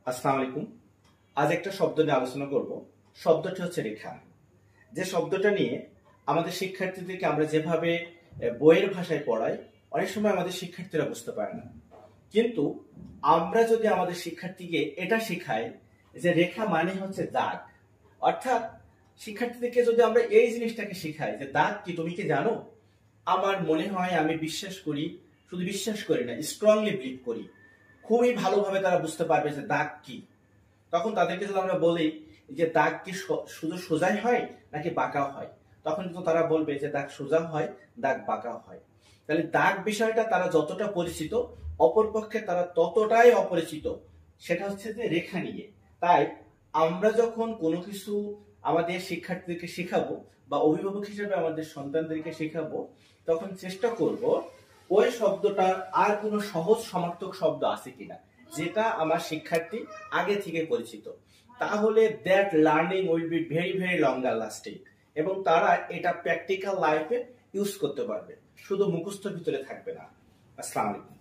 আসসালামু আলাইকুম। আজ একটা শব্দ নিয়ে আলোচনা করব। শব্দটি হচ্ছে রেখা। যে শব্দটা নিয়ে আমাদের শিক্ষার্থীদেরকে আমরা যেভাবে বইয়ের ভাষায় পড়াই, অনেক সময় আমাদের শিক্ষার্থীরা বুঝতে পারে না। কিন্তু আমরা যদি আমাদের শিক্ষার্থীকে এটা শেখাই যে রেখা মানে হচ্ছে দাগ, অর্থাৎ শিক্ষার্থীদেরকে যদি আমরা এই জিনিসটাকে শেখাই যে দাগ কি তুমি কি জানো, আমার মনে হয় আমি বিশ্বাস করি, শুধু বিশ্বাস করি না, স্ট্রংলি বিলিভ করি, খুবই ভালোভাবে তারা বুঝতে পারবে যে দাগ কি। তখন তাদেরকে যদি আমরা বলি যে দাগ কি শুধু সোজাই হয় নাকি বাঁকাও হয়, তখন কিন্তু তারা বলবে যে দাগ সোজা হয়, দাগ বাঁকাও হয়। তাহলে দাগ বিষয়টা তারা যতটা পরিচিত, অপরপক্ষে তারা ততটাই অপরিচিত, সেটা হচ্ছে যে রেখা নিয়ে। তাই আমরা যখন কোনো কিছু আমাদের শিক্ষার্থীদেরকে শেখাবো বা অভিভাবক হিসেবে আমাদের সন্তানদেরকে শেখাবো, তখন চেষ্টা করব ওই শব্দটার আর কোনো সহজ সমার্থক শব্দ আছে কিনা যেটা আমার শিক্ষার্থী আগে থেকে পরিচিত। তাহলে that learning will be very very longer lasting, এবং তারা এটা প্র্যাকটিক্যাল লাইফে ইউজ করতে পারবে, শুধু মুখস্থ ভিতরে থাকবে না। আসসালামু আলাইকুম।